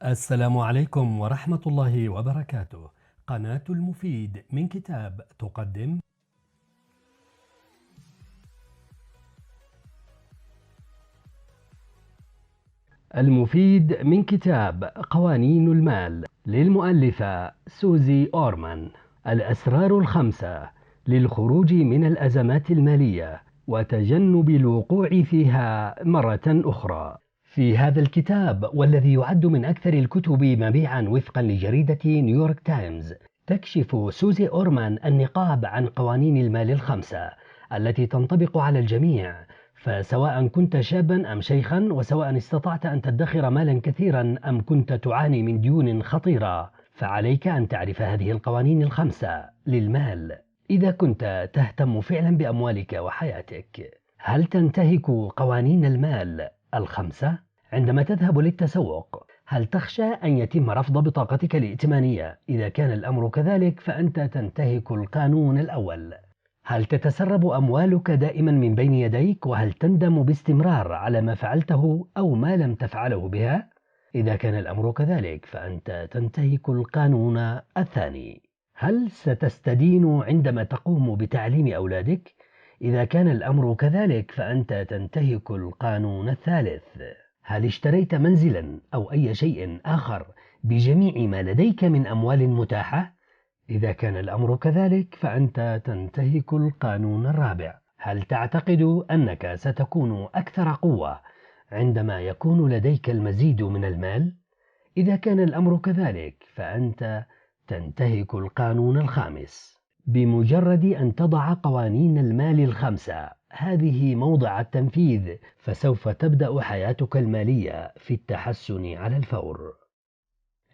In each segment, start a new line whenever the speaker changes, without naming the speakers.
السلام عليكم ورحمة الله وبركاته. قناة المفيد من كتاب تقدم المفيد من كتاب قوانين المال للمؤلفة سوزي أورمان. الأسرار الخمسة للخروج من الأزمات المالية وتجنب الوقوع فيها مرة أخرى. في هذا الكتاب، والذي يعد من أكثر الكتب مبيعا وفقا لجريدة نيويورك تايمز، تكشف سوزي أورمان النقاب عن قوانين المال الخمسة التي تنطبق على الجميع، فسواء كنت شابا أم شيخا، وسواء استطعت أن تدخر مالا كثيرا أم كنت تعاني من ديون خطيرة، فعليك أن تعرف هذه القوانين الخمسة للمال إذا كنت تهتم فعلا بأموالك وحياتك. هل تنتهك قوانين المال الخمسة عندما تذهب للتسوق؟ هل تخشى أن يتم رفض بطاقتك الائتمانية؟ إذا كان الأمر كذلك فأنت تنتهك القانون الأول. هل تتسرب أموالك دائما من بين يديك؟ وهل تندم باستمرار على ما فعلته أو ما لم تفعله بها؟ إذا كان الأمر كذلك فأنت تنتهك القانون الثاني. هل ستستدين عندما تقوم بتعليم أولادك؟ إذا كان الأمر كذلك فأنت تنتهك القانون الثالث. هل اشتريت منزلا أو أي شيء آخر بجميع ما لديك من أموال متاحة؟ إذا كان الأمر كذلك فأنت تنتهك القانون الرابع. هل تعتقد أنك ستكون أكثر قوة عندما يكون لديك المزيد من المال؟ إذا كان الأمر كذلك فأنت تنتهك القانون الخامس. بمجرد أن تضع قوانين المال الخمسة هذه موضع التنفيذ، فسوف تبدأ حياتك المالية في التحسن على الفور.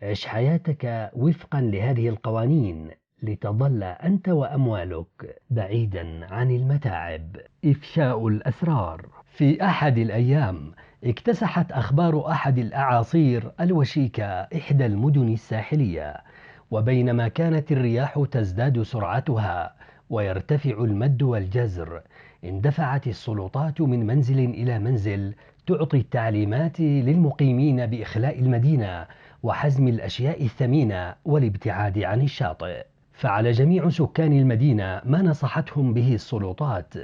عش حياتك وفقا لهذه القوانين لتظل أنت وأموالك بعيدا عن المتاعب. إفشاء الأسرار. في أحد الأيام اكتسحت أخبار أحد الأعاصير الوشيكة إحدى المدن الساحلية، وبينما كانت الرياح تزداد سرعتها ويرتفع المد والجزر، اندفعت السلطات من منزل إلى منزل تعطي التعليمات للمقيمين بإخلاء المدينة وحزم الأشياء الثمينة والابتعاد عن الشاطئ. فعل جميع سكان المدينة ما نصحتهم به السلطات،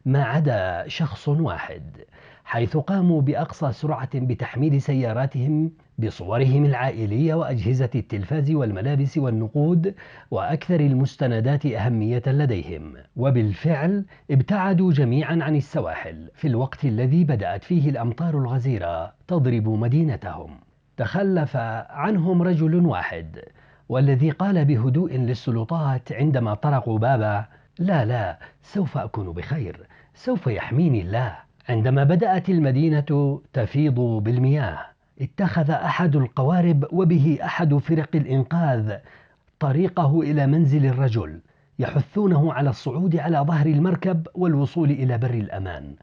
ما عدا شخص واحد، حيث قاموا بأقصى سرعة بتحميل سياراتهم بصورهم العائلية وأجهزة التلفاز والملابس والنقود وأكثر المستندات أهمية لديهم. وبالفعل ابتعدوا جميعا عن السواحل في الوقت الذي بدأت فيه الأمطار الغزيرة تضرب مدينتهم. تخلف عنهم رجل واحد، والذي قال بهدوء للسلطات عندما طرقوا بابه: لا لا، سوف أكون بخير، سوف يحميني الله. عندما بدأت المدينة تفيض بالمياه، اتخذ أحد القوارب وبه أحد فرق الإنقاذ طريقه إلى منزل الرجل، يحثونه على الصعود على ظهر المركب والوصول إلى بر الأمان.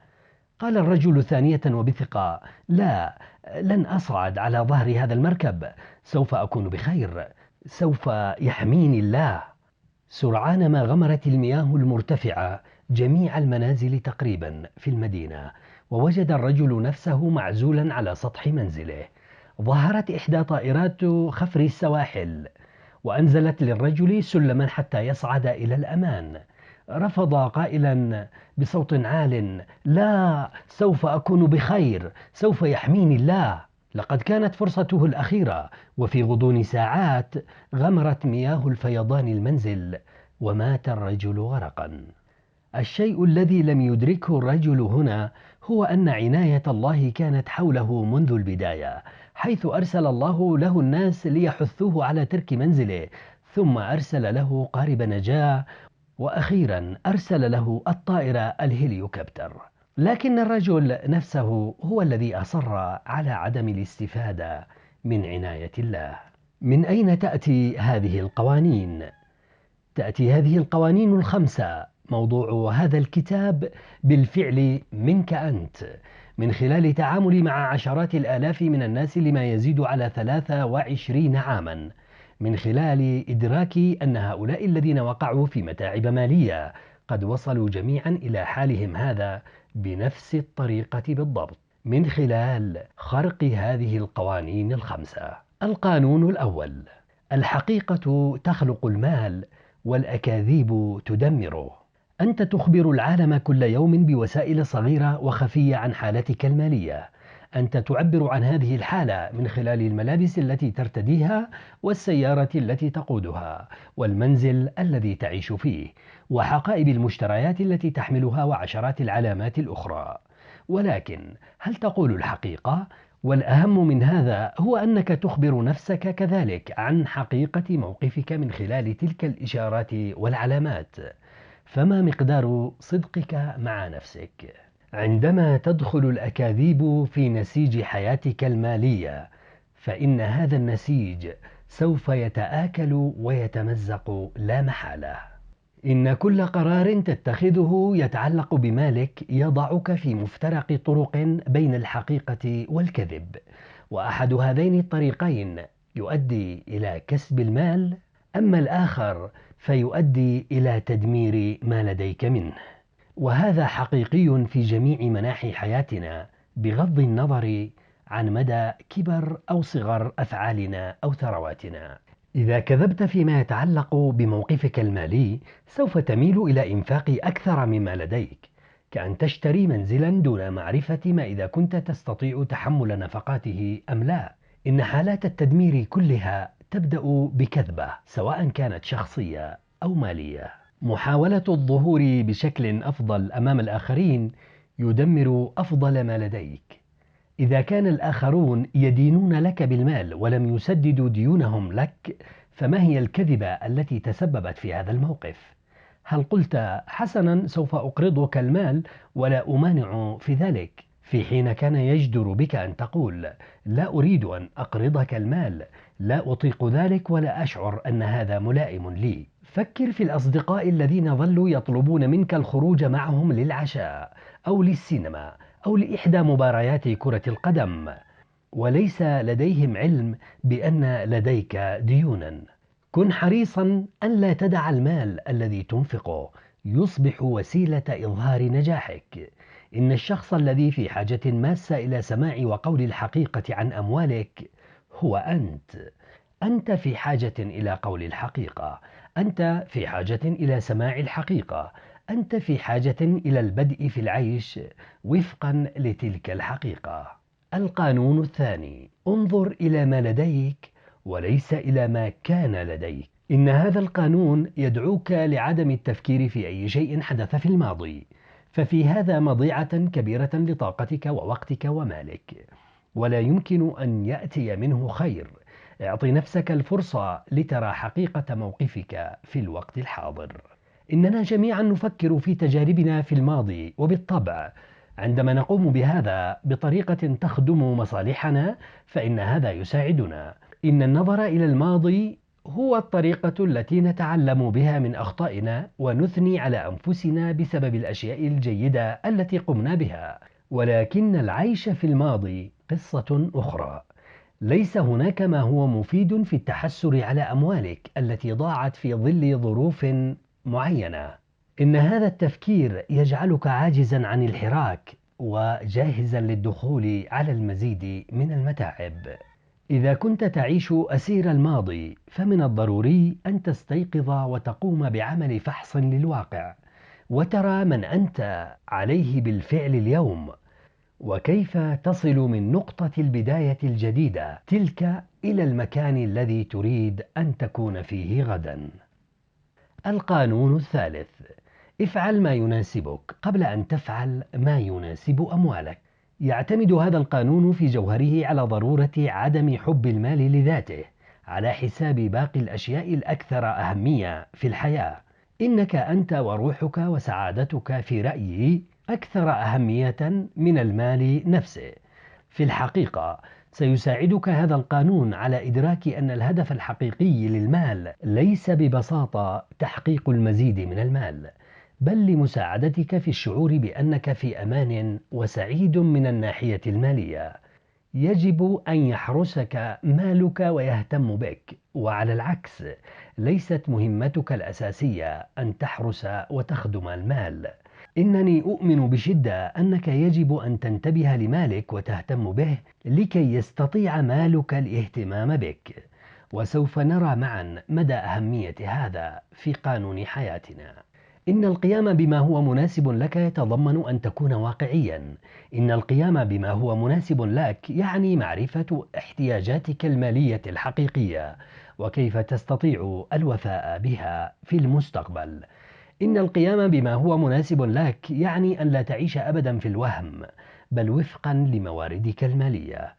قال الرجل ثانية وبثقة: لا، لن أصعد على ظهر هذا المركب، سوف أكون بخير، سوف يحميني الله. سرعان ما غمرت المياه المرتفعة جميع المنازل تقريبا في المدينة، ووجد الرجل نفسه معزولا على سطح منزله. ظهرت إحدى طائرات خفر السواحل وأنزلت للرجل سلما حتى يصعد إلى الأمان. رفض قائلا بصوت عال: لا، سوف أكون بخير، سوف يحميني الله. لقد كانت فرصته الأخيرة، وفي غضون ساعات غمرت مياه الفيضان المنزل ومات الرجل غرقا. الشيء الذي لم يدركه الرجل هنا هو أن عناية الله كانت حوله منذ البداية، حيث أرسل الله له الناس ليحثوه على ترك منزله، ثم أرسل له قارب نجاة، وأخيرا أرسل له الطائرة الهليوكوبتر. لكن الرجل نفسه هو الذي أصر على عدم الاستفادة من عناية الله. من أين تأتي هذه القوانين؟ تأتي هذه القوانين الخمسة، موضوع هذا الكتاب، بالفعل منك أنت، من خلال تعامل مع عشرات الآلاف من الناس لما يزيد على 23 عاما، من خلال إدراكي أن هؤلاء الذين وقعوا في متاعب مالية قد وصلوا جميعا إلى حالهم هذا بنفس الطريقة بالضبط. من خلال خرق هذه القوانين الخمسة. القانون الأول: الحقيقة تخلق المال والأكاذيب تدمره. أنت تخبر العالم كل يوم بوسائل صغيرة وخفية عن حالتك المالية. أنت تعبر عن هذه الحالة من خلال الملابس التي ترتديها، والسيارة التي تقودها، والمنزل الذي تعيش فيه، وحقائب المشتريات التي تحملها، وعشرات العلامات الأخرى. ولكن هل تقول الحقيقة؟ والأهم من هذا هو أنك تخبر نفسك كذلك عن حقيقة موقفك من خلال تلك الإشارات والعلامات. فما مقدار صدقك مع نفسك؟ عندما تدخل الأكاذيب في نسيج حياتك المالية، فإن هذا النسيج سوف يتآكل ويتمزق لا محالة. إن كل قرار تتخذه يتعلق بمالك يضعك في مفترق طرق بين الحقيقة والكذب، وأحد هذين الطريقين يؤدي إلى كسب المال، أما الآخر فيؤدي إلى تدمير ما لديك منه. وهذا حقيقي في جميع مناحي حياتنا، بغض النظر عن مدى كبر أو صغر أفعالنا أو ثرواتنا. إذا كذبت فيما يتعلق بموقفك المالي، سوف تميل إلى إنفاق أكثر مما لديك، كأن تشتري منزلا دون معرفة ما إذا كنت تستطيع تحمل نفقاته أم لا. إن حالات التدمير كلها تبدأ بكذبة، سواء كانت شخصية أو مالية. محاولة الظهور بشكل أفضل أمام الآخرين يدمر أفضل ما لديك. إذا كان الآخرون يدينون لك بالمال ولم يسددوا ديونهم لك، فما هي الكذبة التي تسببت في هذا الموقف؟ هل قلت: حسنا، سوف أقرضك المال ولا أمانع في ذلك، في حين كان يجدر بك أن تقول: لا أريد أن أقرضك المال، لا أطيق ذلك ولا أشعر أن هذا ملائم لي. فكر في الأصدقاء الذين ظلوا يطلبون منك الخروج معهم للعشاء أو للسينما أو لإحدى مباريات كرة القدم، وليس لديهم علم بأن لديك ديونا. كن حريصا أن لا تدع المال الذي تنفقه يصبح وسيلة إظهار نجاحك. إن الشخص الذي في حاجة ماسة إلى سماع وقول الحقيقة عن أموالك هو أنت. أنت في حاجة إلى قول الحقيقة، أنت في حاجة إلى سماع الحقيقة، أنت في حاجة إلى البدء في العيش وفقا لتلك الحقيقة. القانون الثاني: انظر إلى ما لديك وليس إلى ما كان لديك. إن هذا القانون يدعوك لعدم التفكير في أي شيء حدث في الماضي، ففي هذا مضيعة كبيرة لطاقتك ووقتك ومالك، ولا يمكن أن يأتي منه خير. اعط نفسك الفرصة لترى حقيقة موقفك في الوقت الحاضر. إننا جميعا نفكر في تجاربنا في الماضي، وبالطبع عندما نقوم بهذا بطريقة تخدم مصالحنا فإن هذا يساعدنا. إن النظر إلى الماضي هو الطريقة التي نتعلم بها من أخطائنا ونثني على أنفسنا بسبب الأشياء الجيدة التي قمنا بها. ولكن العيش في الماضي قصة أخرى. ليس هناك ما هو مفيد في التحسر على أموالك التي ضاعت في ظل ظروف معينة. إن هذا التفكير يجعلك عاجزا عن الحراك وجاهزا للدخول على المزيد من المتاعب. إذا كنت تعيش أسير الماضي، فمن الضروري أن تستيقظ وتقوم بعمل فحص للواقع، وترى من أنت عليه بالفعل اليوم، وكيف تصل من نقطة البداية الجديدة تلك إلى المكان الذي تريد أن تكون فيه غدا. القانون الثالث: افعل ما يناسبك قبل أن تفعل ما يناسب أموالك. يعتمد هذا القانون في جوهره على ضرورة عدم حب المال لذاته على حساب باقي الأشياء الأكثر أهمية في الحياة. إنك أنت وروحك وسعادتك في رأيي أكثر أهمية من المال نفسه. في الحقيقة سيساعدك هذا القانون على إدراك أن الهدف الحقيقي للمال ليس ببساطة تحقيق المزيد من المال، بل لمساعدتك في الشعور بأنك في أمان وسعيد من الناحية المالية. يجب أن يحرسك مالك ويهتم بك، وعلى العكس ليست مهمتك الأساسية أن تحرس وتخدم المال. إنني أؤمن بشدة أنك يجب أن تنتبه لمالك وتهتم به لكي يستطيع مالك الاهتمام بك، وسوف نرى معا مدى أهمية هذا في قانون حياتنا. إن القيام بما هو مناسب لك يتضمن أن تكون واقعيا. إن القيام بما هو مناسب لك يعني معرفة احتياجاتك المالية الحقيقية وكيف تستطيع الوفاء بها في المستقبل. إن القيام بما هو مناسب لك يعني أن لا تعيش أبدا في الوهم، بل وفقا لمواردك المالية.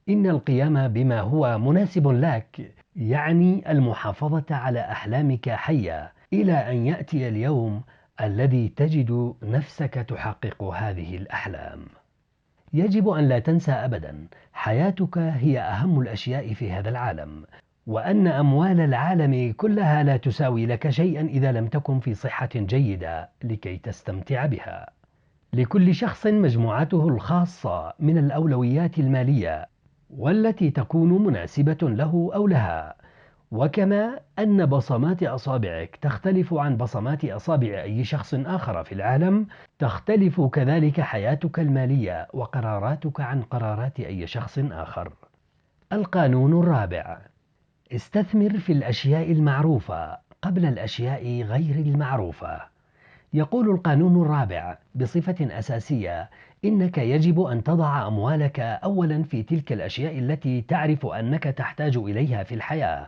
إن القيام بما هو مناسب لك يعني المحافظة على أحلامك حية إلى أن يأتي اليوم الذي تجد نفسك تحقق هذه الأحلام. يجب أن لا تنسى أبدا حياتك هي أهم الأشياء في هذا العالم، وأن أموال العالم كلها لا تساوي لك شيئا إذا لم تكن في صحة جيدة لكي تستمتع بها. لكل شخص مجموعته الخاصة من الأولويات المالية والتي تكون مناسبة له أو لها، وكما أن بصمات أصابعك تختلف عن بصمات أصابع أي شخص آخر في العالم، تختلف كذلك حياتك المالية وقراراتك عن قرارات أي شخص آخر. القانون الرابع: استثمر في الأشياء المعروفة قبل الأشياء غير المعروفة. يقول القانون الرابع بصفة أساسية إنك يجب أن تضع أموالك أولا في تلك الأشياء التي تعرف أنك تحتاج إليها في الحياة،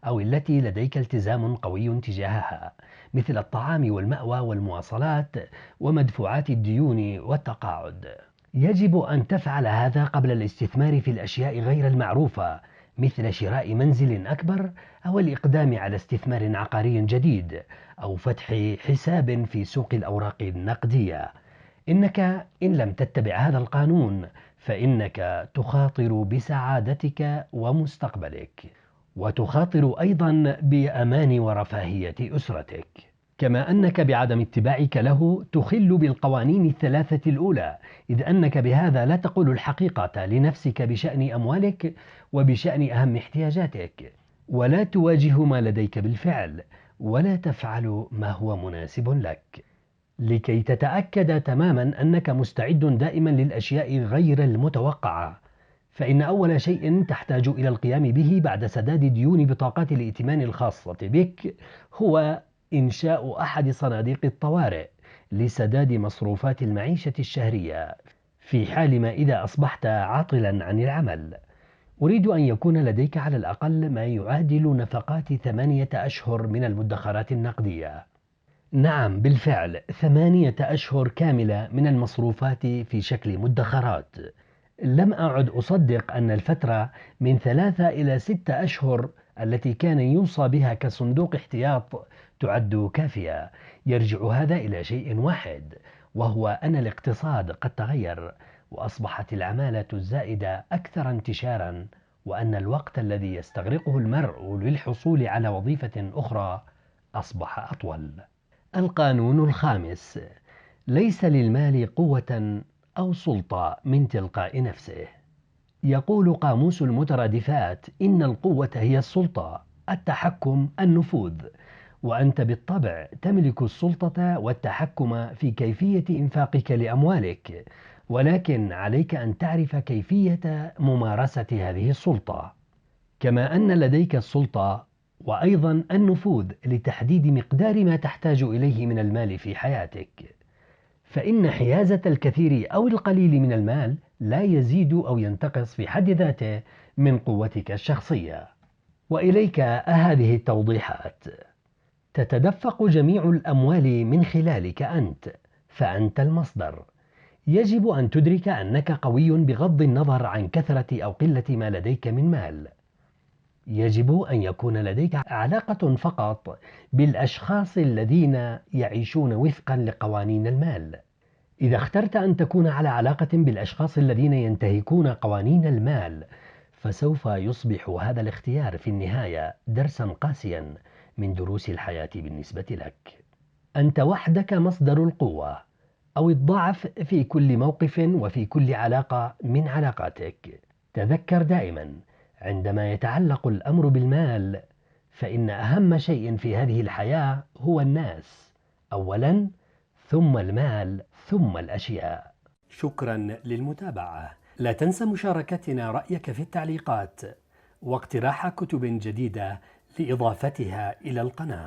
أو التي لديك التزام قوي تجاهها، مثل الطعام والمأوى والمواصلات ومدفوعات الديون والتقاعد. يجب أن تفعل هذا قبل الاستثمار في الأشياء غير المعروفة، مثل شراء منزل أكبر أو الإقدام على استثمار عقاري جديد أو فتح حساب في سوق الأوراق النقدية. إنك إن لم تتبع هذا القانون فإنك تخاطر بسعادتك ومستقبلك، وتخاطر أيضا بأمان ورفاهية أسرتك، كما أنك بعدم اتباعك له تخل بالقوانين الثلاثة الأولى، إذ أنك بهذا لا تقول الحقيقة لنفسك بشأن أموالك وبشأن أهم احتياجاتك، ولا تواجه ما لديك بالفعل، ولا تفعل ما هو مناسب لك. لكي تتأكد تماما أنك مستعد دائما للأشياء غير المتوقعة، فإن أول شيء تحتاج إلى القيام به بعد سداد ديون بطاقات الائتمان الخاصة بك هو إنشاء أحد صناديق الطوارئ لسداد مصروفات المعيشة الشهرية في حال ما إذا أصبحت عاطلا عن العمل. أريد أن يكون لديك على الأقل ما يعادل نفقات 8 أشهر من المدخرات النقدية. نعم بالفعل 8 أشهر كاملة من المصروفات في شكل مدخرات. لم أعد أصدق أن الفترة من 3 إلى 6 أشهر التي كان يوصى بها كصندوق احتياط تعد كافية. يرجع هذا إلى شيء واحد، وهو أن الاقتصاد قد تغير، وأصبحت العمالة الزائدة أكثر انتشارا، وأن الوقت الذي يستغرقه المرء للحصول على وظيفة أخرى أصبح أطول. القانون الخامس: ليس للمال قوة أو سلطة من تلقاء نفسه. يقول قاموس المترادفات إن القوة هي السلطة، التحكم، النفوذ، وأنت بالطبع تملك السلطة والتحكم في كيفية إنفاقك لأموالك، ولكن عليك أن تعرف كيفية ممارسة هذه السلطة، كما أن لديك السلطة وأيضا النفوذ لتحديد مقدار ما تحتاج إليه من المال في حياتك. فإن حيازة الكثير أو القليل من المال لا يزيد أو ينتقص في حد ذاته من قوتك الشخصية. وإليك هذه التوضيحات: تتدفق جميع الأموال من خلالك أنت، فأنت المصدر. يجب أن تدرك أنك قوي بغض النظر عن كثرة أو قلة ما لديك من مال. يجب أن يكون لديك علاقة فقط بالأشخاص الذين يعيشون وفقا لقوانين المال. إذا اخترت أن تكون على علاقة بالأشخاص الذين ينتهكون قوانين المال، فسوف يصبح هذا الاختيار في النهاية درسا قاسيا من دروس الحياة بالنسبة لك. أنت وحدك مصدر القوة أو الضعف في كل موقف وفي كل علاقة من علاقاتك. تذكر دائما عندما يتعلق الأمر بالمال فإن أهم شيء في هذه الحياة هو الناس أولا، ثم المال ثم الأشياء. شكرا للمتابعة. لا تنسى مشاركتنا رأيك في التعليقات واقتراح كتب جديدة لإضافتها إلى القناة.